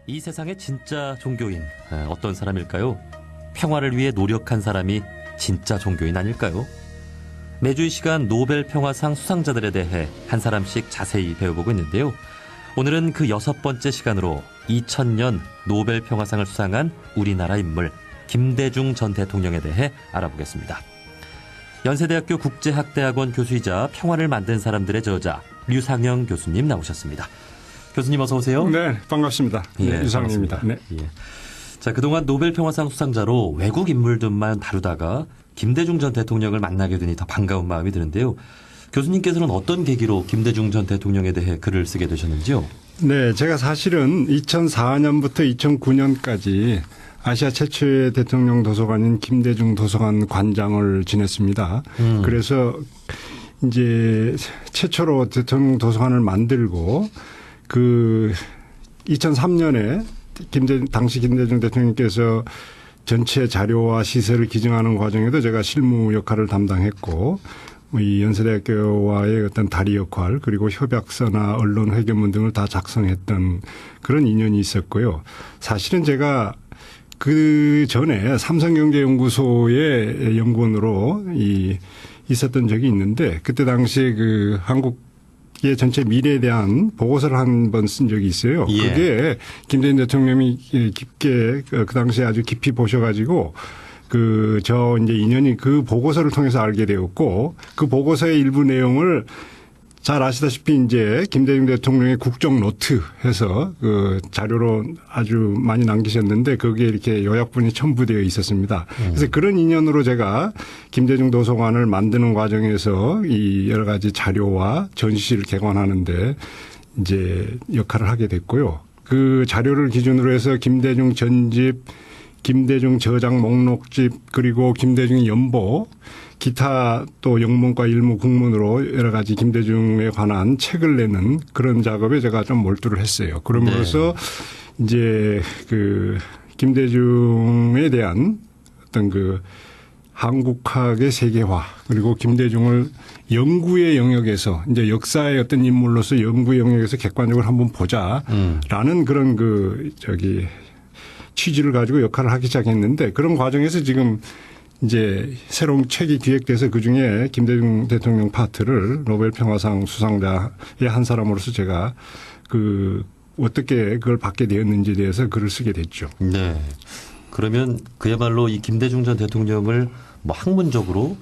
이 세상의 진짜 종교인 어떤 사람일까요? 평화를 위해 노력한 사람이 진짜 종교인 아닐까요? 매주 이 시간 노벨 평화상 수상자들에 대해 한 사람씩 자세히 배워보고 있는데요. 오늘은 그 6번째 시간으로 2000년 노벨 평화상을 수상한 우리나라 인물 김대중 전 대통령에 대해 알아보겠습니다. 연세대학교 국제학대학원 교수이자 평화를 만든 사람들의 저자 류상영 교수님 나오셨습니다. 교수님 어서 오세요. 네, 반갑습니다. 네, 류상영입니다. 네. 예. 자, 그동안 노벨 평화상 수상자로 외국 인물들만 다루다가 김대중 전 대통령을 만나게 되니 더 반가운 마음이 드는데요. 교수님께서는 어떤 계기로 김대중 전 대통령에 대해 글을 쓰게 되셨는지요? 네, 제가 사실은 2004년부터 2009년까지 아시아 최초의 대통령 도서관인 김대중 도서관 관장을 지냈습니다. 그래서 이제 최초로 대통령 도서관을 만들고 그 2003년에 당시 김대중 대통령께서 전체 자료와 시설을 기증하는 과정에도 제가 실무 역할을 담당했고 이 연세대학교와의 어떤 다리 역할 그리고 협약서나 언론 회견문 등을 다 작성했던 그런 인연이 있었고요. 사실은 제가 그 전에 삼성경제연구소의 연구원으로 있었던 적이 있는데 그때 당시에 그 한국의 전체 미래에 대한 보고서를 한 번 쓴 적이 있어요. 예. 그게 김대중 대통령이 깊게 그 당시에 아주 깊이 보셔가지고 저 이제 인연이 그 보고서를 통해서 알게 되었고 그 보고서의 일부 내용을 잘 아시다시피 이제 김대중 대통령의 국정 노트 해서 그 자료로 아주 많이 남기셨는데 거기에 이렇게 요약본이 첨부되어 있었습니다. 그래서 그런 인연으로 제가 김대중 도서관을 만드는 과정에서 이 여러 가지 자료와 전시를 개관하는데 이제 역할을 하게 됐고요. 그 자료를 기준으로 해서 김대중 전집, 김대중 저작 목록집 그리고 김대중 연보 기타 또 영문과 일무 국문으로 여러 가지 김대중에 관한 책을 내는 그런 작업에 제가 좀 몰두를 했어요. 그럼으로써 네. 이제 그 김대중에 대한 어떤 그 한국학의 세계화 그리고 김대중을 연구의 영역에서 이제 역사의 어떤 인물로서 연구의 영역에서 객관적으로 한번 보자라는 그런 취지를 가지고 역할을 하기 시작했는데 그런 과정에서 지금 이제 새로운 책이 기획돼서 그중에 김대중 대통령 파트를 노벨 평화상 수상자의 한 사람으로서 제가 어떻게 그걸 받게 되었는지에 대해서 글을 쓰게 됐죠. 네. 그러면 그야말로 이 김대중 전 대통령을 뭐 학문적으로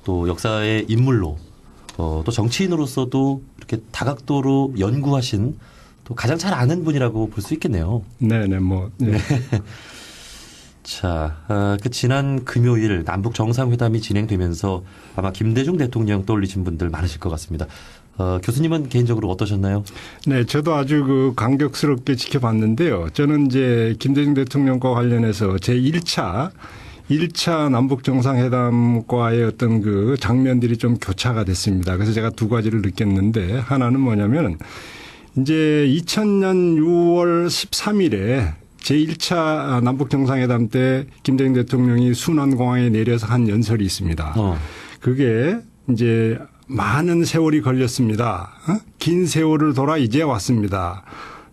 또 역사의 인물로 또 정치인으로서도 이렇게 다각도로 연구하신 또 가장 잘 아는 분이라고 볼 수 있겠네요. 네네 네. 자, 지난 금요일 남북 정상회담이 진행되면서 아마 김대중 대통령 떠올리신 분들 많으실 것 같습니다. 교수님은 개인적으로 어떠셨나요? 네, 저도 아주 감격스럽게 지켜봤는데요. 저는 이제 김대중 대통령과 관련해서 제 1차 남북 정상회담과의 어떤 그 장면들이 좀 교차가 됐습니다. 그래서 제가 두 가지를 느꼈는데 하나는 뭐냐면 이제 2000년 6월 13일에 제1차 남북정상회담 때 김대중 대통령이 순환공항에 내려서 한 연설이 있습니다. 그게 이제 많은 세월이 걸렸습니다. 긴 세월을 돌아 이제 왔습니다.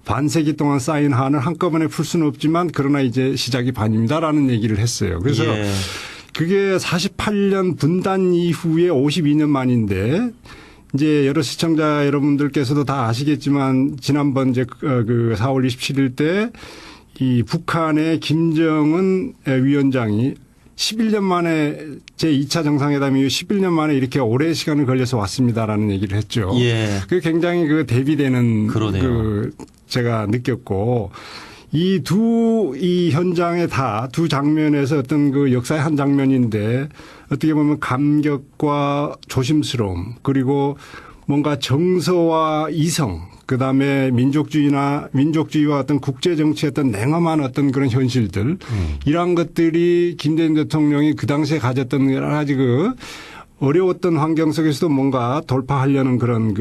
반세기 동안 쌓인 한을 한꺼번에 풀 수는 없지만 그러나 이제 시작이 반입니다라는 얘기를 했어요. 그래서 그게 48년 분단 이후에 52년 만인데 이제 여러 시청자 여러분들께서도 다 아시겠지만 지난번 이제 4월 27일 때 이 북한의 김정은 위원장이 11년 만에 제2차 정상회담 이후 11년 만에 이렇게 오래 시간을 걸려서 왔습니다라는 얘기를 했죠. 예. 그게 굉장히 대비되는 그러네요. 제가 느꼈고 이 현장에 다 두 장면에서 어떤 역사의 한 장면인데 어떻게 보면 감격과 조심스러움 그리고 뭔가 정서와 이성 그다음에 민족주의와 어떤 국제정치의 어떤 냉엄한 어떤 그런 현실들 이러한 것들이 김대중 대통령이 그 당시에 가졌던 여러 가지 어려웠던 환경 속에서도 뭔가 돌파하려는 그런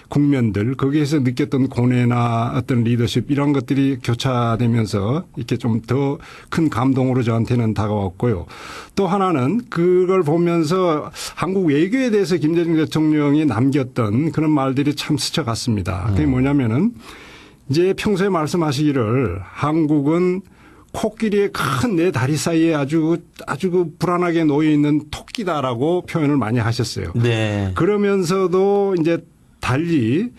국면들 거기에서 느꼈던 고뇌나 어떤 리더십 이런 것들이 교차되면서 이렇게 좀 더 큰 감동으로 저한테는 다가왔고요. 또 하나는 그걸 보면서 한국 외교에 대해서 김대중 대통령이 남겼던 그런 말들이 참 스쳐갔습니다. 그게 뭐냐면은 이제 평소에 말씀하시기를 한국은 코끼리의 큰 네 다리 사이에 아주 그 불안하게 놓여 있는 토끼다라고 표현을 많이 하셨어요. 네. 그러면서도 이제 달리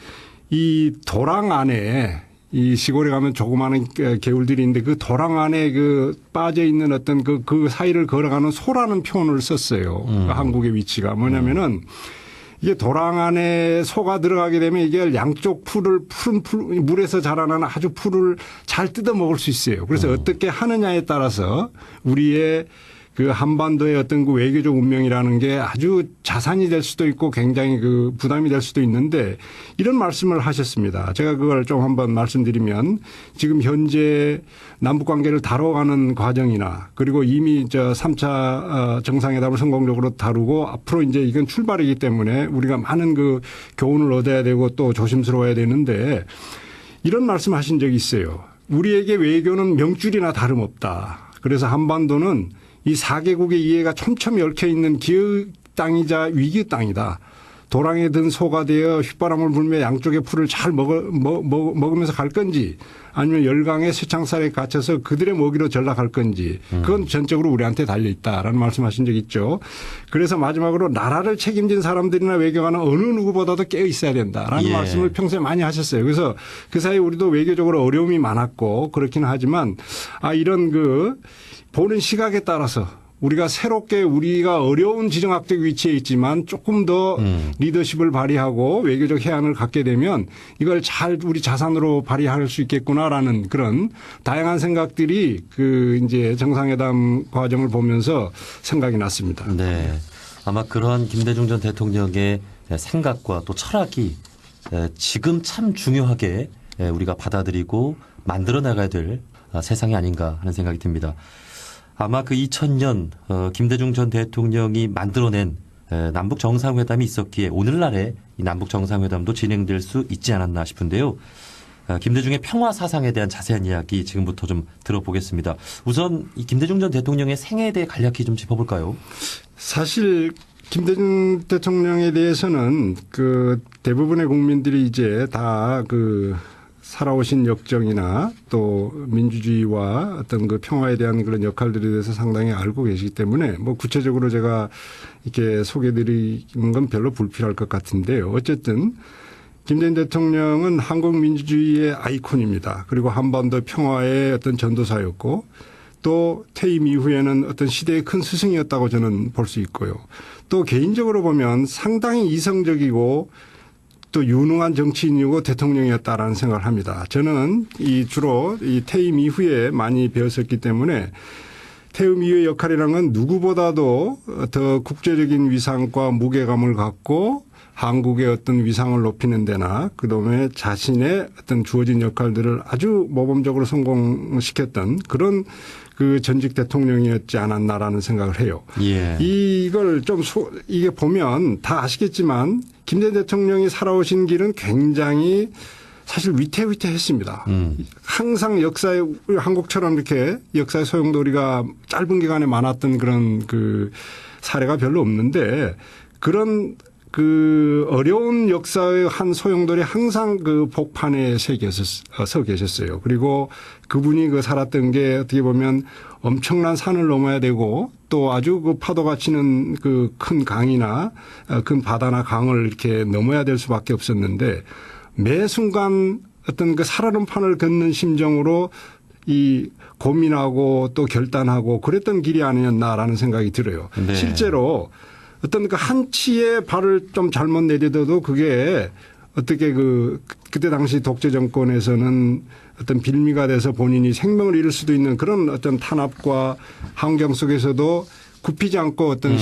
이 도랑 안에 이 시골에 가면 조그마한 개울들이 있는데 그 도랑 안에 그 빠져 있는 어떤 그 사이를 걸어가는 소라는 표현을 썼어요. 그 한국의 위치가 뭐냐면은 이게 도랑 안에 소가 들어가게 되면 이게 양쪽 풀을 푸른 물에서 자라나는 아주 풀을 잘 뜯어 먹을 수 있어요. 그래서 어떻게 하느냐에 따라서 우리의 그 한반도의 어떤 그 외교적 운명이라는 게 아주 자산이 될 수도 있고 굉장히 그 부담이 될 수도 있는데 이런 말씀을 하셨습니다. 제가 그걸 좀 한번 말씀드리면 지금 현재 남북 관계를 다뤄가는 과정이나 그리고 이미 저 3차 정상회담을 성공적으로 다루고 앞으로 이제 이건 출발이기 때문에 우리가 많은 그 교훈을 얻어야 되고 또 조심스러워야 되는데 이런 말씀하신 적이 있어요. 우리에게 외교는 명줄이나 다름없다. 그래서 한반도는 이 4개국의 이해가 촘촘히 얽혀 있는 기의 땅이자 위기의 땅이다. 도랑에 든 소가 되어 휘바람을 불며 양쪽의 풀을 잘 먹으면서 갈 건지 아니면 열강의 쇠창살에 갇혀서 그들의 먹이로 전락할 건지 그건 전적으로 우리한테 달려있다라는 말씀하신 적 있죠. 그래서 마지막으로 나라를 책임진 사람들이나 외교관은 어느 누구보다도 깨어 있어야 된다라는 말씀을 평소에 많이 하셨어요. 그래서 그 사이에 우리도 외교적으로 어려움이 많았고 그렇기는 하지만 이런 그 보는 시각에 따라서 우리가 새롭게 우리가 어려운 지정학적 위치에 있지만 조금 더 리더십을 발휘하고 외교적 해안을 갖게 되면 이걸 잘 우리 자산으로 발휘할 수 있겠구나라는 그런 다양한 생각들이 그 이제 정상회담 과정을 보면서 생각이 났습니다. 네. 아마 그러한 김대중 전 대통령의 생각과 또 철학이 지금 참 중요하게 우리가 받아들이고 만들어 나가야 될 세상이 아닌가 하는 생각이 듭니다. 아마 그 2000년 김대중 전 대통령이 만들어낸 남북 정상회담이 있었기에 오늘날의 이 남북 정상회담도 진행될 수 있지 않았나 싶은데요. 김대중의 평화 사상에 대한 자세한 이야기 지금부터 좀 들어보겠습니다. 우선 이 김대중 전 대통령의 생애에 대해 간략히 좀 짚어볼까요? 사실 김대중 대통령에 대해서는 그 대부분의 국민들이 이제 다 그 살아오신 역정이나 또 민주주의와 어떤 그 평화에 대한 그런 역할들에 대해서 상당히 알고 계시기 때문에 뭐 구체적으로 제가 이렇게 소개드리는 건 별로 불필요할 것 같은데요. 어쨌든 김대중 대통령은 한국 민주주의의 아이콘입니다. 그리고 한반도 평화의 어떤 전도사였고 또 퇴임 이후에는 어떤 시대의 큰 스승이었다고 저는 볼 수 있고요. 또 개인적으로 보면 상당히 이성적이고 또 유능한 정치인이고 대통령이었다라는 생각을 합니다. 저는 주로 이 퇴임 이후에 많이 배웠었기 때문에 퇴임 이후의 역할이라는 건 누구보다도 더 국제적인 위상과 무게감을 갖고 한국의 어떤 위상을 높이는 데나 그다음에 자신의 어떤 주어진 역할들을 아주 모범적으로 성공시켰던 그런 그 전직 대통령이었지 않았나라는 생각을 해요. 예. 이걸 좀 이게 보면 다 아시겠지만 김대중 대통령이 살아오신 길은 굉장히 사실 위태위태했습니다. 항상 역사에 한국처럼 이렇게 역사의 소용돌이가 짧은 기간에 많았던 그런 그 사례가 별로 없는데 그런 그 어려운 역사의 한 소용돌이 항상 그 복판에 서 계셨어요. 그리고 그분이 그 살았던 게 어떻게 보면 엄청난 산을 넘어야 되고 또 아주 그 파도가 치는 그 큰 강이나 큰 바다나 강을 이렇게 넘어야 될 수밖에 없었는데 매 순간 어떤 그 살얼음판을 걷는 심정으로 이 고민하고 또 결단하고 그랬던 길이 아니었나라는 생각이 들어요. 네. 실제로 어떤 그 한치의 발을 좀 잘못 내딛어도 그게 어떻게 그때 당시 독재 정권에서는 어떤 빌미가 돼서 본인이 생명을 잃을 수도 있는 그런 어떤 탄압과 환경 속에서도 굽히지 않고 어떤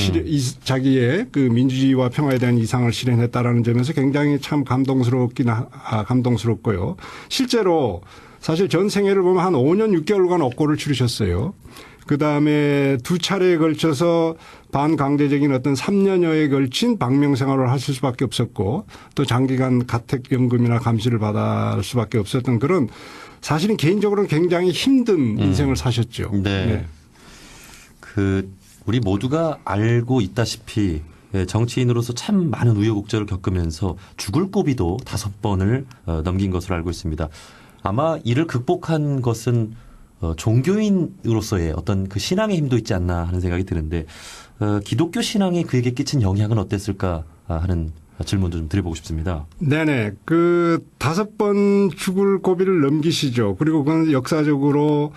자기의 그 민주주의와 평화에 대한 이상을 실현했다라는 점에서 굉장히 참 감동스럽고요. 실제로 사실 전 생애를 보면 한 5년 6개월간 옥고를 치르셨어요. 그다음에 두 차례에 걸쳐서 반강제적인 어떤 3년여에 걸친 방명 생활을 하실 수밖에 없었고 또 장기간 가택연금이나 감시를 받을 수밖에 없었던 그런 사실은 개인적으로는 굉장히 힘든 인생을 사셨죠. 네. 네. 우리 모두가 알고 있다시피 정치인으로서 참 많은 우여곡절을 겪으면서 죽을 고비도 5번을 넘긴 것으로 알고 있습니다. 아마 이를 극복한 것은 종교인으로서의 어떤 그 신앙의 힘도 있지 않나 하는 생각이 드는데 기독교 신앙이 그에게 끼친 영향은 어땠을까 하는 질문도 좀 드려보고 싶습니다. 네네. 그 5번 죽을 고비를 넘기시죠. 그리고 그건 역사적으로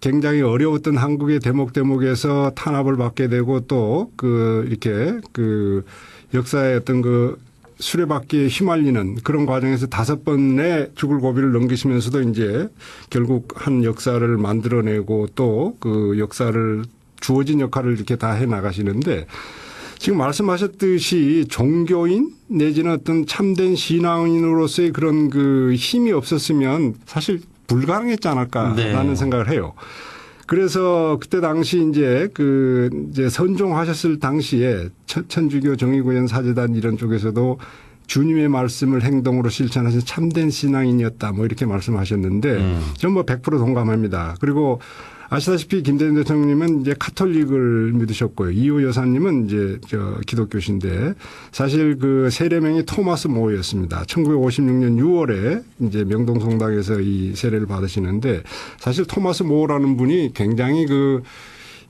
굉장히 어려웠던 한국의 대목에서 탄압을 받게 되고 또 이렇게 역사의 어떤 수레바퀴에 휘말리는 그런 과정에서 5번의 죽을 고비를 넘기시면서도 이제 결국 한 역사를 만들어내고 또 그 역사를 주어진 역할을 이렇게 다 해 나가시는데 지금 말씀하셨듯이 종교인 내지는 어떤 참된 신앙인으로서의 그런 힘이 없었으면 사실 불가능했지 않을까라는 네. 생각을 해요. 그래서 그때 당시 이제 선종하셨을 당시에 천주교 정의구현 사제단 이런 쪽에서도 주님의 말씀을 행동으로 실천하신 참된 신앙인이었다 뭐 이렇게 말씀하셨는데 저는 100% 동감합니다. 그리고 아시다시피 김대중 대통령님은 이제 카톨릭을 믿으셨고요. 이호 여사님은 이제 기독교신데 사실 세례명이 토마스 모였습니다. 1956년 6월에 이제 명동성당에서 이 세례를 받으시는데 사실 토마스 모라는 분이 굉장히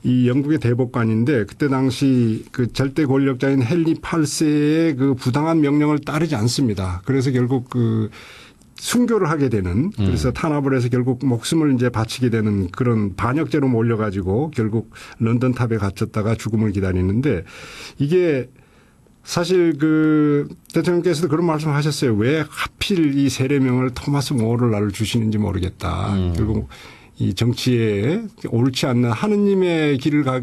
이 영국의 대법관인데 그때 당시 절대 권력자인 헨리 8세의 부당한 명령을 따르지 않습니다. 그래서 결국 순교를 하게 되는 그래서 탄압을 해서 결국 목숨을 이제 바치게 되는 그런 반역죄로 몰려가지고 결국 런던 탑에 갇혔다가 죽음을 기다리는데 이게 사실 대통령께서도 그런 말씀을 하셨어요. 왜 하필 이 세례명을 토마스 모어를 나를 주시는지 모르겠다. 결국 이 정치에 옳지 않는 하느님의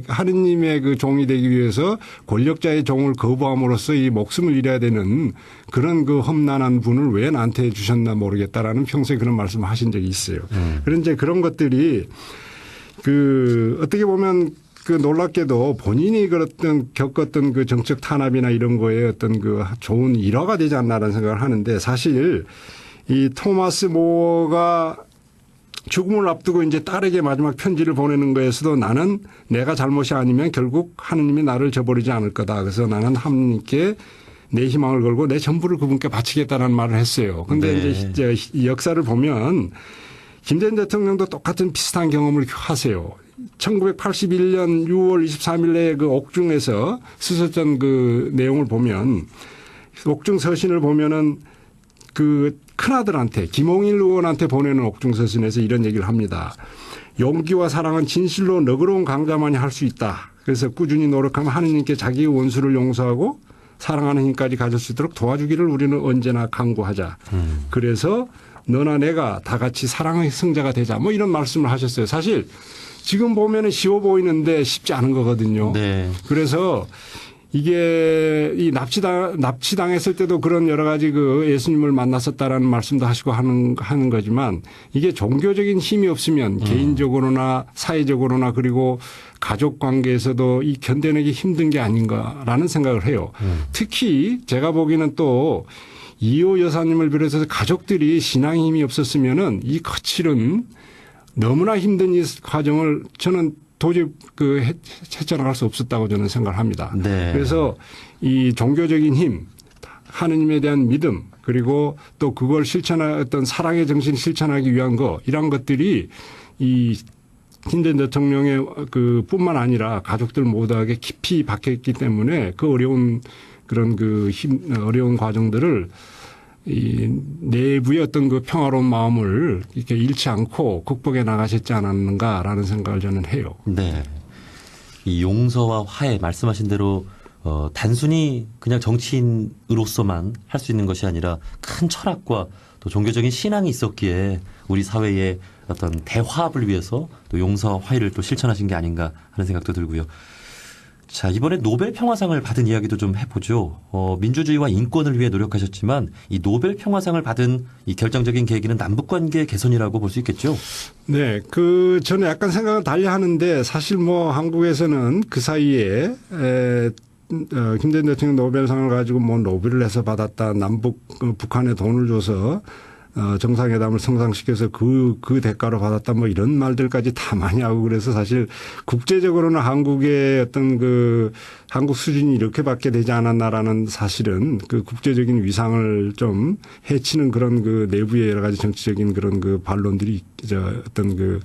하느님의 종이 되기 위해서 권력자의 종을 거부함으로써 이 목숨을 잃어야 되는 그런 험난한 분을 왜 나한테 주셨나 모르겠다라는 평소에 그런 말씀을 하신 적이 있어요. 그런 이제 그런 것들이 어떻게 보면 놀랍게도 본인이 겪었던 정책 탄압이나 이런 거에 어떤 좋은 일화가 되지 않나라는 생각을 하는데 사실 이 토마스 모어가 죽음을 앞두고 이제 딸에게 마지막 편지를 보내는 거에서도 나는 내가 잘못이 아니면 결국 하느님이 나를 저버리지 않을 거다. 그래서 나는 하느님께 내 희망을 걸고 내 전부를 그분께 바치겠다는 말을 했어요. 그런데 네. 이제 이 역사를 보면 김대중 대통령도 똑같은 비슷한 경험을 하세요. 1981년 6월 23일에 옥중에서 쓰셨던 내용을 보면 옥중 서신을 보면은 큰아들한테 김홍일 의원한테 보내는 옥중 서신에서 이런 얘기를 합니다. 용기와 사랑은 진실로 너그러운 강자만이 할 수 있다. 그래서 꾸준히 노력하면 하느님께 자기의 원수를 용서하고 사랑하는 힘까지 가질 수 있도록 도와주기를 우리는 언제나 강구하자. 그래서 너나 내가 다 같이 사랑의 승자가 되자. 뭐 이런 말씀을 하셨어요. 사실 지금 보면은 쉬워 보이는데 쉽지 않은 거거든요. 네. 그래서 이게 납치당했을 때도 그런 여러 가지 예수님을 만났었다라는 말씀도 하시고 하는 거지만 이게 종교적인 힘이 없으면 개인적으로나 사회적으로나 그리고 가족 관계에서도 이 견뎌내기 힘든 게 아닌가라는 생각을 해요. 특히 제가 보기에는 또 이호 여사님을 비롯해서 가족들이 신앙의 힘이 없었으면은 이 거칠은 너무나 힘든 이 과정을 저는 도저히 헤쳐나갈 수 없었다고 저는 생각을 합니다. 네. 그래서 이 종교적인 힘, 하느님에 대한 믿음, 그리고 또 그걸 어떤 사랑의 정신을 실천하기 위한 이런 것들이 이 김대중 대통령의 뿐만 아니라 가족들 모두에게 깊이 박혀있기 때문에 어려운 그런 어려운 과정들을 이 내부의 어떤 평화로운 마음을 이렇게 잃지 않고 극복해 나가셨지 않았는가라는 생각을 저는 해요. 네. 이 용서와 화해 말씀하신 대로 단순히 그냥 정치인으로서만 할 수 있는 것이 아니라 큰 철학과 또 종교적인 신앙이 있었기에 우리 사회의 어떤 대화합을 위해서 또 용서와 화해를 또 실천하신 게 아닌가 하는 생각도 들고요. 자, 이번에 노벨 평화상을 받은 이야기도 좀 해보죠. 민주주의와 인권을 위해 노력하셨지만 이 노벨 평화상을 받은 이 결정적인 계기는 남북관계 개선이라고 볼 수 있겠죠? 네, 저는 약간 생각은 달리 하는데 사실 한국에서는 그 사이에 김대중 대통령 노벨상을 가지고 노벨을 해서 받았다. 북한에 돈을 줘서 정상회담을 성사시켜서 그 대가로 받았다 뭐 이런 말들까지 다 많이 하고 그래서 사실 국제적으로는 한국의 어떤 그 한국 수준이 이렇게밖에 되지 않았나라는 사실은 그 국제적인 위상을 좀 해치는 그런 그 내부의 여러 가지 정치적인 그런 그 반론들이 어떤 그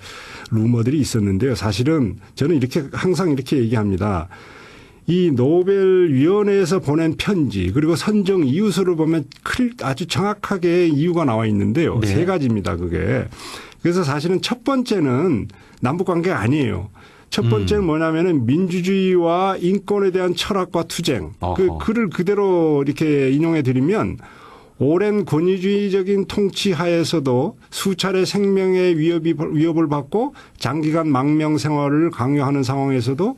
루머들이 있었는데요. 사실은 저는 이렇게 항상 이렇게 얘기합니다. 이 노벨위원회에서 보낸 편지 그리고 선정 이유서를 보면 아주 정확하게 이유가 나와 있는데요. 네. 세 가지입니다. 그게. 그래서 사실은 첫 번째는 남북관계가 아니에요. 첫 번째는 뭐냐면은 민주주의와 인권에 대한 철학과 투쟁. 그 글을 그대로 이렇게 인용해 드리면 오랜 권위주의적인 통치 하에서도 수차례 생명의 위협을 받고 장기간 망명 생활을 강요하는 상황에서도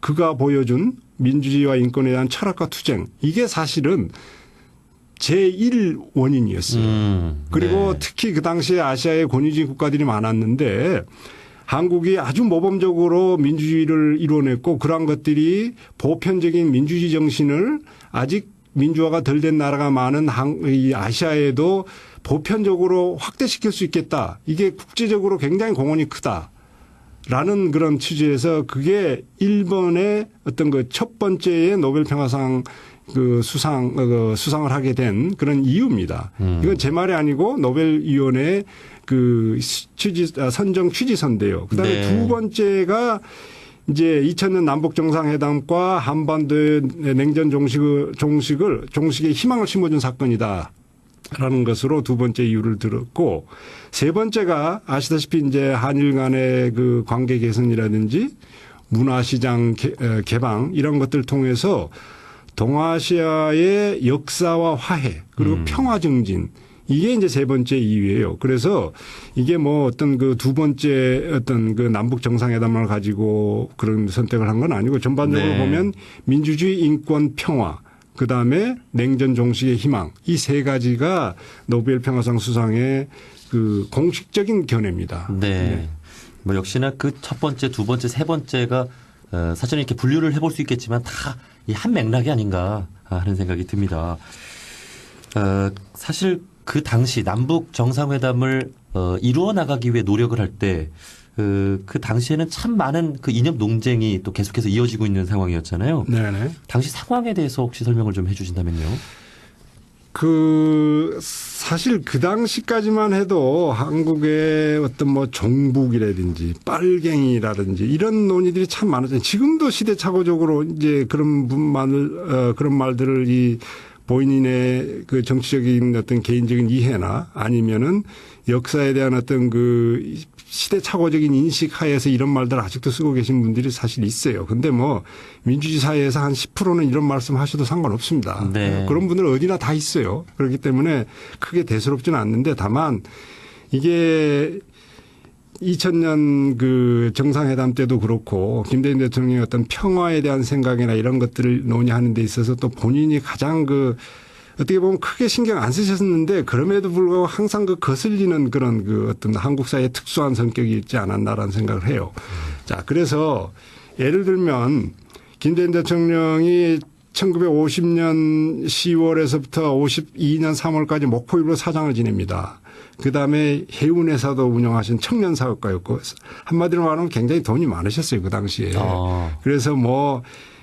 그가 보여준 민주주의와 인권에 대한 철학과 투쟁. 이게 사실은 제1원인이었어요. 그리고 네. 특히 그 당시에 아시아의 권위주의 국가들이 많았는데 한국이 아주 모범적으로 민주주의를 이뤄냈고 그러한 것들이 보편적인 민주주의 정신을 아직 민주화가 덜 된 나라가 많은 이 아시아에도 보편적으로 확대시킬 수 있겠다. 이게 국제적으로 굉장히 공헌이 크다. 라는 그런 취지에서 그게 일본의 어떤 그 첫 번째의 노벨 평화상 그 수상을 하게 된 그런 이유입니다. 이건 제 말이 아니고 노벨위원회 그 선정 취지서인데요. 그다음에 네. 두 번째가 이제 2000년 남북 정상회담과 한반도의 냉전 종식의 희망을 심어준 사건이다. 라는 것으로 두 번째 이유를 들었고 세 번째가 아시다시피 이제 한일 간의 그 관계 개선이라든지 문화시장 개방 이런 것들을 통해서 동아시아의 역사와 화해 그리고 평화 증진 이게 이제 세 번째 이유예요. 그래서 이게 뭐 어떤 그 두 번째 어떤 그 남북 정상회담을 가지고 그런 선택을 한 건 아니고 전반적으로 네. 보면 민주주의, 인권, 평화 그다음에 냉전 종식의 희망 이 세 가지가 노벨 평화상 수상의 그 공식적인 견해입니다. 네. 뭐 역시나 그 첫 번째, 두 번째, 세 번째가 사실은 이렇게 분류를 해볼 수 있겠지만 다 이 한 맥락이 아닌가 하는 생각이 듭니다. 사실 그 당시 남북 정상회담을 이루어 나가기 위해 노력을 할 때 그 당시에는 참 많은 그 이념 논쟁이 또 계속해서 이어지고 있는 상황이었잖아요. 네네. 당시 상황에 대해서 혹시 설명을 좀 해주신다면요. 사실 그 당시까지만 해도 한국의 어떤 뭐 종북이라든지 빨갱이라든지 이런 논의들이 참 많았잖아요. 지금도 시대착오적으로 이제 그런 말들을 이 본인의 그 정치적인 어떤 개인적인 이해나 아니면은 역사에 대한 어떤 그 시대착오적인 인식 하에서 이런 말들을 아직도 쓰고 계신 분들이 사실 있어요. 근데 뭐 민주주의 사회에서 한 10%는 이런 말씀 하셔도 상관없습니다. 네. 그런 분들은 어디나 다 있어요. 그렇기 때문에 크게 대수롭지는 않는데 다만 이게 2000년 그 정상회담 때도 그렇고 김대중 대통령의 어떤 평화에 대한 생각이나 이런 것들을 논의하는 데 있어서 또 본인이 가장 그 어떻게 보면 크게 신경 안 쓰셨는데 그럼에도 불구하고 항상 그 거슬리는 그런 그 어떤 한국 사회의 특수한 성격이 있지 않았나라는 생각을 해요. 자, 그래서 예를 들면 김대중 대통령이 1950년 10월에서부터 52년 3월까지 목포일보 사장을 지냅니다. 그다음에 해운회사도 운영하신 청년사업가였고 한마디로 말하면 굉장히 돈이 많으셨어요. 그 당시에. 그래서 뭐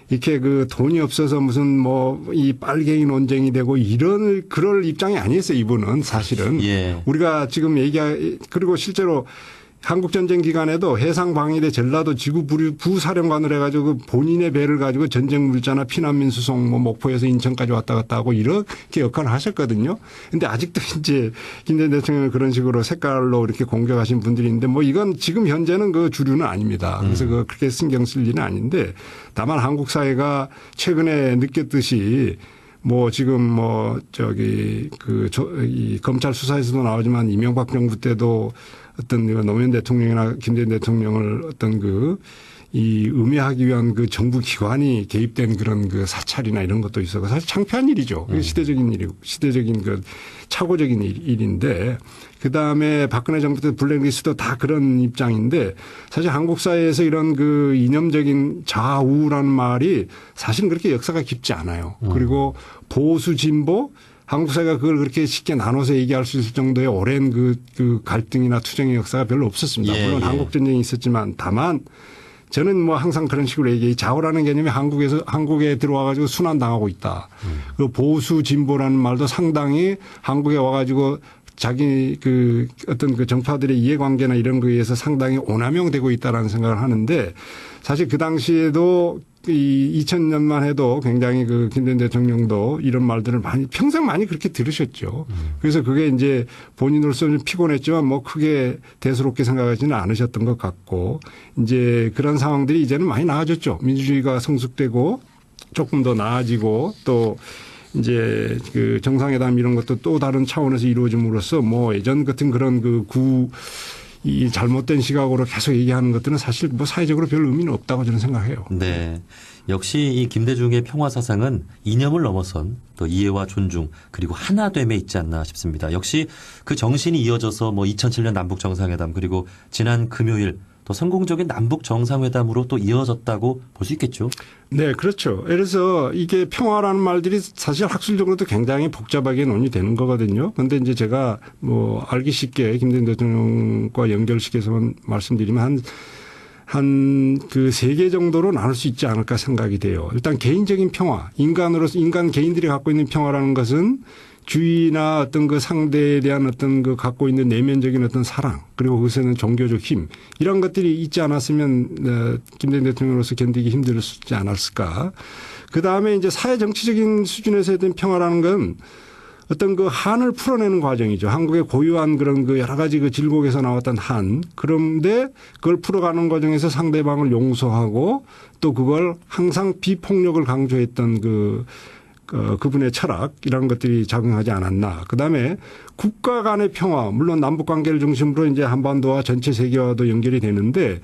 이렇게 그 돈이 없어서 무슨 뭐 이 빨갱이 논쟁이 되고 그럴 입장이 아니었어요. 이분은 사실은. 예. 우리가 지금 그리고 실제로 한국전쟁 기간에도 해상방위대 전라도 지구 부사령관을 해가지고 본인의 배를 가지고 전쟁 물자나 피난민 수송 뭐 목포에서 인천까지 왔다 갔다 하고 이렇게 역할을 하셨거든요. 근데 아직도 이제 김대중 대통령을 그런 식으로 색깔로 이렇게 공격하신 분들이 있는데 뭐 이건 지금 현재는 그 주류는 아닙니다. 그래서 그렇게 신경 쓸 일은 아닌데 다만 한국 사회가 최근에 느꼈듯이 뭐 지금 뭐 이 검찰 수사에서도 나오지만 이명박 정부 때도 어떤 노무현 대통령이나 김대중 대통령을 어떤 이 음해하기 위한 그 정부 기관이 개입된 그런 그 사찰이나 이런 것도 있어서 사실 창피한 일이죠. 시대적인 일이고 시대적인 그 착오적인 일인데 그다음에 박근혜 정부 때 블랙리스트도 다 그런 입장인데 사실 한국 사회에서 이런 그 이념적인 좌우라는 말이 사실은 그렇게 역사가 깊지 않아요. 그리고 보수 진보 한국 사회가 그걸 그렇게 쉽게 나눠서 얘기할 수 있을 정도의 오랜 그 갈등이나 투쟁의 역사가 별로 없었습니다. 예, 물론 예. 한국 전쟁이 있었지만 다만 저는 뭐 항상 그런 식으로 얘기해. 좌우라는 개념이 한국에 들어와 가지고 순환당하고 있다. 그 보수 진보라는 말도 상당히 한국에 와 가지고 자기 그 어떤 그 정파들의 이해관계나 이런 거에 의해서 상당히 오남용되고 있다라는 생각을 하는데 사실 그 당시에도 이 2000년만 해도 굉장히 그 김대중 대통령도 이런 말들을 평생 많이 그렇게 들으셨죠. 그래서 그게 이제 본인으로서 좀 피곤했지만 뭐 크게 대수롭게 생각하지는 않으셨던 것 같고 이제 그런 상황들이 이제는 많이 나아졌죠. 민주주의가 성숙되고 조금 더 나아지고 또 이제 그 정상회담 이런 것도 또 다른 차원에서 이루어짐으로써 뭐 예전 같은 그런 이 잘못된 시각으로 계속 얘기하는 것들은 사실 뭐 사회적으로 별 의미는 없다고 저는 생각해요. 네. 역시 이 김대중의 평화 사상은 이념을 넘어선 또 이해와 존중 그리고 하나됨에 있지 않나 싶습니다. 역시 그 정신이 이어져서 뭐 2007년 남북 정상회담 그리고 지난 금요일 또 성공적인 남북 정상회담으로 또 이어졌다고 볼 수 있겠죠. 네, 그렇죠. 그래서 이게 평화라는 말들이 사실 학술적으로도 굉장히 복잡하게 논의되는 거거든요. 그런데 이제 제가 뭐 알기 쉽게 김대중 대통령과 연결시켜서 말씀드리면 한 그 세 개 정도로 나눌 수 있지 않을까 생각이 돼요. 일단 개인적인 평화, 인간 개인들이 갖고 있는 평화라는 것은 주의나 어떤 그 상대에 대한 어떤 그 갖고 있는 내면적인 어떤 사랑 그리고 그것에는 종교적 힘 이런 것들이 있지 않았으면 김대중 대통령으로서 견디기 힘들었지 않았을까. 그다음에 이제 사회 정치적인 수준에서의 어떤 평화라는 건 어떤 그 한을 풀어내는 과정이죠. 한국의 고유한 그런 그 여러 가지 그 질곡에서 나왔던 한. 그런데 그걸 풀어가는 과정에서 상대방을 용서하고 또 그걸 항상 비폭력을 강조했던 그분의 철학 이런 것들이 작용하지 않았나. 그다음에 국가 간의 평화 물론 남북 관계를 중심으로 이제 한반도와 전체 세계와도 연결이 되는데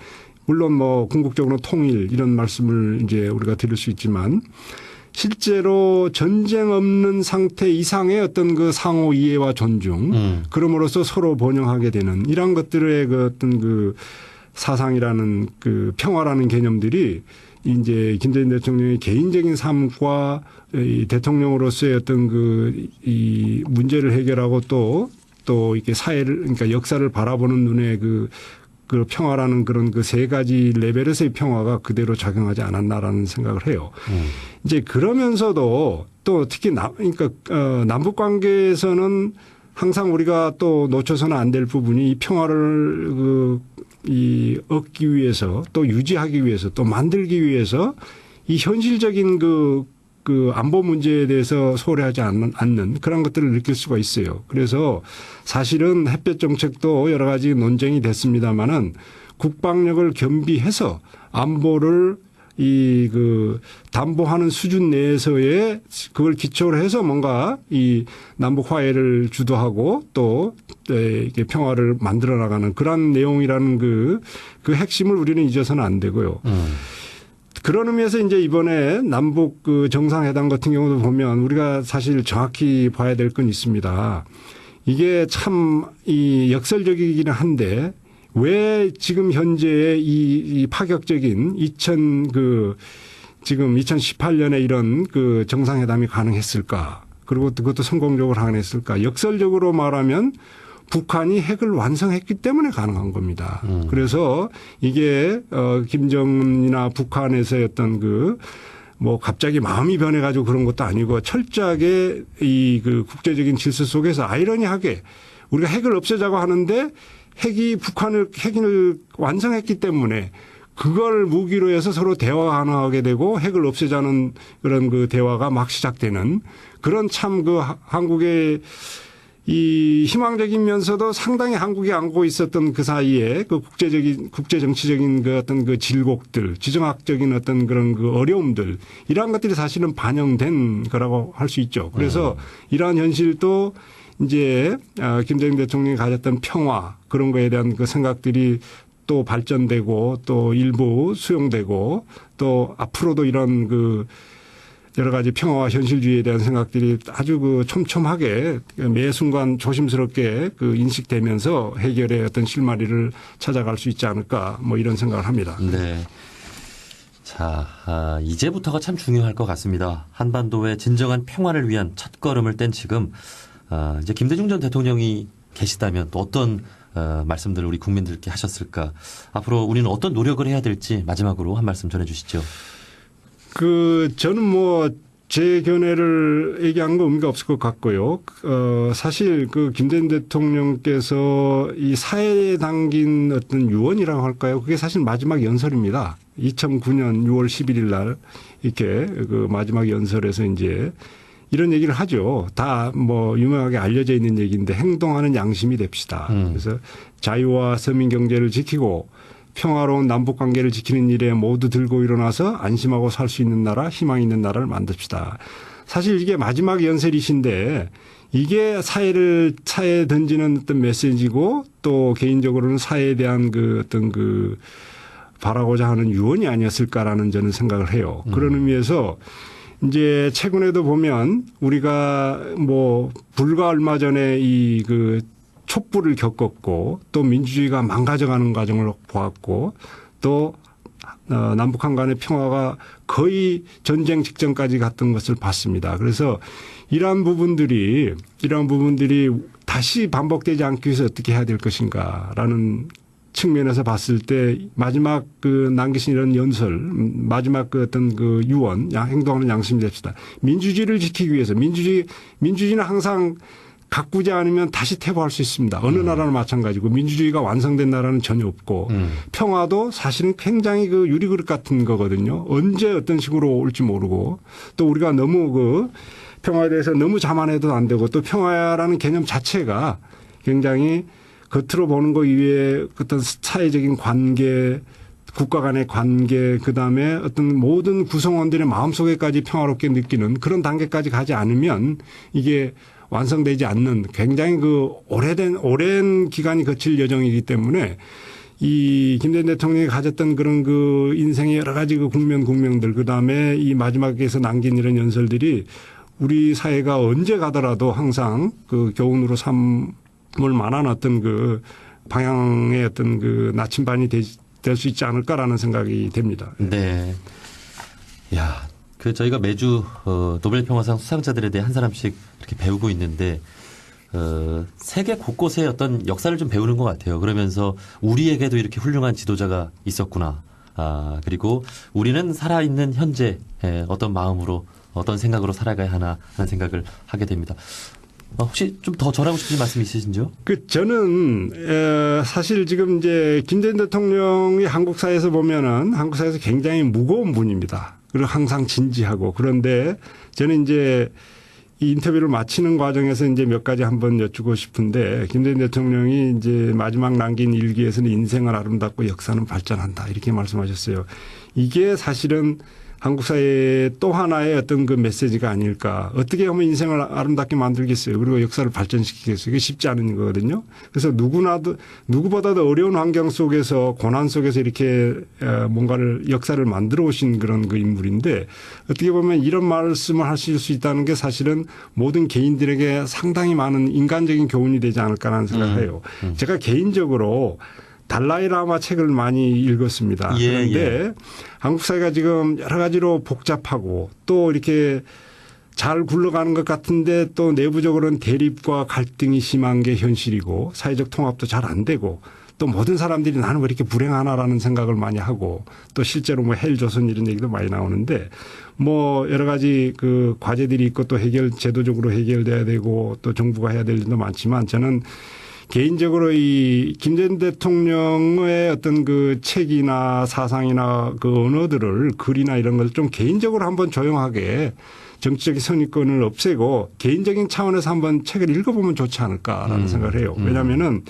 물론 뭐 궁극적으로 통일 이런 말씀을 이제 우리가 드릴 수 있지만 실제로 전쟁 없는 상태 이상의 어떤 그 상호 이해와 존중 그럼으로써 서로 번영하게 되는 이런 것들의 그 어떤 그 사상이라는 그 평화라는 개념들이 이제 김대중 대통령의 개인적인 삶과 이 대통령으로서의 어떤 이 문제를 해결하고 또 이렇게 사회를 그러니까 역사를 바라보는 눈에 그 평화라는 그런 그 세 가지 레벨에서의 평화가 그대로 작용하지 않았나라는 생각을 해요. 이제 그러면서도 또 특히 그러니까 남북 관계에서는 항상 우리가 또 놓쳐서는 안 될 부분이 이 평화를 얻기 위해서 또 유지하기 위해서 또 만들기 위해서 이 현실적인 그 안보 문제에 대해서 소홀하지 않는 그런 것들을 느낄 수가 있어요. 그래서 사실은 햇볕 정책도 여러 가지 논쟁이 됐습니다마는 국방력을 겸비해서 안보를 담보하는 수준 내에서의 그걸 기초로 해서 뭔가 이 남북 화해를 주도하고 또 이렇게 평화를 만들어 나가는 그런 내용이라는 그 핵심을 우리는 잊어서는 안 되고요. 그런 의미에서 이제 이번에 남북 그 정상회담 같은 경우도 보면 우리가 사실 정확히 봐야 될 건 있습니다. 이게 참 이 역설적이기는 한데 왜 지금 현재의 이 파격적인 지금 2018년에 이런 그 정상회담이 가능했을까? 그리고 그것도 성공적으로 가능했을까? 역설적으로 말하면 북한이 핵을 완성했기 때문에 가능한 겁니다. 그래서 이게 김정은이나 북한에서의 어떤 뭐 갑자기 마음이 변해가지고 그런 것도 아니고 철저하게 그 국제적인 질서 속에서 아이러니하게 우리가 핵을 없애자고 하는데 핵을 완성했기 때문에 그걸 무기로 해서 서로 대화가 가능하게 되고 핵을 없애자는 그런 그 대화가 막 시작되는 그런 참 한국의 이 희망적이면서도 상당히 한국이 안고 있었던 그 사이에 그 국제 정치적인 그 어떤 그 질곡들, 지정학적인 어떤 그런 그 어려움들 이러한 것들이 사실은 반영된 거라고 할 수 있죠. 그래서 이러한 현실도 이제 김대중 대통령이 가졌던 평화 그런 거에 대한 그 생각들이 또 발전되고 또 일부 수용되고 또 앞으로도 이런 여러 가지 평화와 현실주의에 대한 생각들이 아주 촘촘하게 매 순간 조심스럽게 인식되면서 해결의 어떤 실마리를 찾아갈 수 있지 않을까 뭐 이런 생각을 합니다. 네. 자, 이제부터가 참 중요할 것 같습니다. 한반도의 진정한 평화를 위한 첫걸음을 뗀 지금 이제 김대중 전 대통령이 계시다면 또 어떤 말씀들을 우리 국민들께 하셨을까? 앞으로 우리는 어떤 노력을 해야 될지 마지막으로 한 말씀 전해주시죠. 저는 뭐 제 견해를 얘기한 거 의미가 없을 것 같고요. 사실 김대중 대통령께서 이 사회에 담긴 어떤 유언이라고 할까요? 그게 사실 마지막 연설입니다. 2009년 6월 11일 날 이렇게 마지막 연설에서 이제 이런 얘기를 하죠. 다 뭐 유명하게 알려져 있는 얘기인데 행동하는 양심이 됩시다. 그래서 자유와 서민 경제를 지키고 평화로운 남북 관계를 지키는 일에 모두 들고 일어나서 안심하고 살 수 있는 나라, 희망 있는 나라를 만듭시다. 사실 이게 마지막 연설이신데 이게 사회에 던지는 어떤 메시지고 또 개인적으로는 사회에 대한 바라고자 하는 유언이 아니었을까라는 저는 생각을 해요. 그런 의미에서 이제 최근에도 보면 우리가 뭐 불과 얼마 전에 촛불을 겪었고 또 민주주의가 망가져가는 과정을 보았고 또 남북한 간의 평화가 거의 전쟁 직전까지 갔던 것을 봤습니다. 그래서 이러한 부분들이 다시 반복되지 않기 위해서 어떻게 해야 될 것인가라는 측면에서 봤을 때 마지막 남기신 이런 연설, 마지막 유언, 행동하는 양심이 됩시다. 민주주의를 지키기 위해서 민주주의는 항상 가꾸지 않으면 다시 퇴보할 수 있습니다. 어느 나라는 마찬가지고 민주주의가 완성된 나라는 전혀 없고 평화도 사실은 굉장히 유리그릇 같은 거거든요. 언제 어떤 식으로 올지 모르고 또 우리가 너무 평화에 대해서 너무 자만해도 안 되고 또 평화라는 개념 자체가 굉장히 겉으로 보는 것 이외에 어떤 사회적인 관계, 국가 간의 관계, 그다음에 어떤 모든 구성원들의 마음속에까지 평화롭게 느끼는 그런 단계까지 가지 않으면 이게 완성되지 않는 굉장히 오랜 기간이 거칠 여정이기 때문에 이 김대중 대통령이 가졌던 그런 인생의 여러 가지 국면들 그다음에 이 마지막에서 남긴 이런 연설들이 우리 사회가 언제 가더라도 항상 교훈으로 삼을 만한 어떤 방향의 어떤 나침반이 될 수 있지 않을까라는 생각이 됩니다. 네. 야. 저희가 매주 노벨 평화상 수상자들에 대해 한 사람씩 이렇게 배우고 있는데 세계 곳곳에 어떤 역사를 좀 배우는 것 같아요. 그러면서 우리에게도 이렇게 훌륭한 지도자가 있었구나. 그리고 우리는 살아있는 현재 어떤 마음으로 어떤 생각으로 살아가야 하나 하는 생각을 하게 됩니다. 혹시 좀 더 전하고 싶으신 말씀 있으신지요? 저는 사실 지금 이제 김대중 대통령이 한국 사회에서 보면은 한국 사회에서 굉장히 무거운 분입니다. 그리고 항상 진지하고 그런데 저는 이제 이 인터뷰를 마치는 과정에서 이제 몇 가지 한번 여쭙고 싶은데 김대중 대통령이 이제 마지막 남긴 일기에서는 인생은 아름답고 역사는 발전한다 이렇게 말씀하셨어요. 이게 사실은 한국 사회의 또 하나의 어떤 메시지가 아닐까. 어떻게 하면 인생을 아름답게 만들겠어요. 그리고 역사를 발전시키겠어요. 이게 쉽지 않은 거거든요. 그래서 누구보다도 어려운 환경 속에서 고난 속에서 이렇게 뭔가를 역사를 만들어 오신 그런 인물인데 어떻게 보면 이런 말씀을 하실 수 있다는 게 사실은 모든 개인들에게 상당히 많은 인간적인 교훈이 되지 않을까라는 생각을 해요. 제가 개인적으로 달라이라마 책을 많이 읽었습니다. 그런데 한국 사회가 지금 여러 가지로 복잡하고 또 이렇게 잘 굴러가는 것 같은데 또 내부적으로는 대립과 갈등이 심한 게 현실이고 사회적 통합도 잘 안 되고 또 모든 사람들이 나는 왜 이렇게 불행하나라는 생각을 많이 하고 또 실제로 헬조선 이런 얘기도 많이 나오는데 뭐 여러 가지 과제들이 있고 또 제도적으로 해결돼야 되고 또 정부가 해야 될 일도 많지만 저는 개인적으로 이 김대중 대통령의 어떤 책이나 사상이나 언어들을 글이나 이런 걸 좀 개인적으로 한번 조용하게 정치적인 선입견을 없애고 개인적인 차원에서 한번 책을 읽어보면 좋지 않을까라는 생각을 해요. 왜냐하면은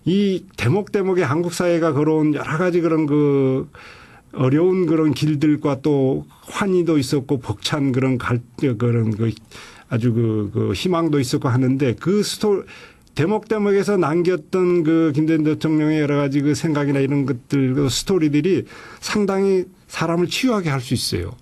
이 대목대목에 한국 사회가 걸어온 여러 가지 그런 어려운 그런 길들과 또 환희도 있었고 벅찬 아주 희망도 있었고 하는데 대목대목에서 남겼던 김대중 대통령의 여러 가지 생각이나 이런 것들, 스토리들이 상당히 사람을 치유하게 할 수 있어요.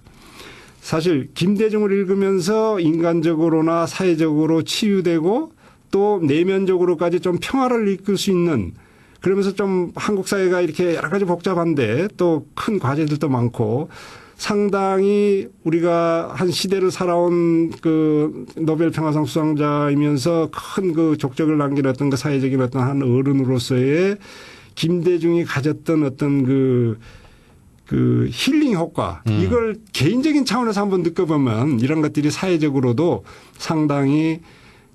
사실 김대중을 읽으면서 인간적으로나 사회적으로 치유되고 또 내면적으로까지 좀 평화를 이끌 수 있는 그러면서 좀 한국 사회가 이렇게 여러 가지 복잡한데 또 큰 과제들도 많고 상당히 우리가 한 시대를 살아온 그 노벨 평화상 수상자이면서 큰 그 족적을 남긴 어떤 그 사회적인 어떤 한 어른으로서의 김대중이 가졌던 어떤 그 힐링 효과 이걸 개인적인 차원에서 한번 느껴보면 이런 것들이 사회적으로도 상당히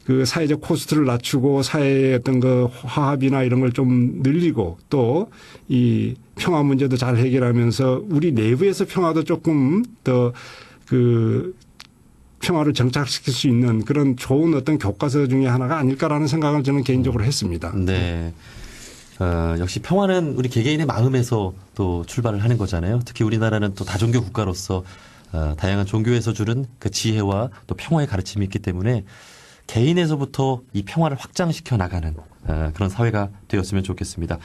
그 사회적 코스트를 낮추고 사회의 어떤 그 화합이나 이런 걸 좀 늘리고 또 이 평화 문제도 잘 해결하면서 우리 내부에서 평화도 조금 더 그 평화를 정착시킬 수 있는 그런 좋은 어떤 교과서 중에 하나가 아닐까라는 생각을 저는 개인적으로 했습니다. 네. 역시 평화는 우리 개개인의 마음에서 또 출발을 하는 거잖아요. 특히 우리나라는 또 다종교 국가로서 다양한 종교에서 주는 그 지혜와 또 평화의 가르침이 있기 때문에 개인에서부터 이 평화를 확장시켜 나가는 그런 사회가 되었으면 좋겠습니다.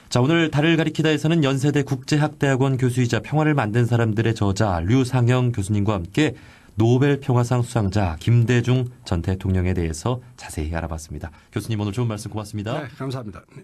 자, 오늘 달을 가리키다에서는 연세대 국제학대학원 교수이자 평화를 만든 사람들의 저자 류상영 교수님과 함께 노벨 평화상 수상자 김대중 전 대통령에 대해서 자세히 알아봤습니다. 교수님 오늘 좋은 말씀 고맙습니다. 네, 감사합니다. 네.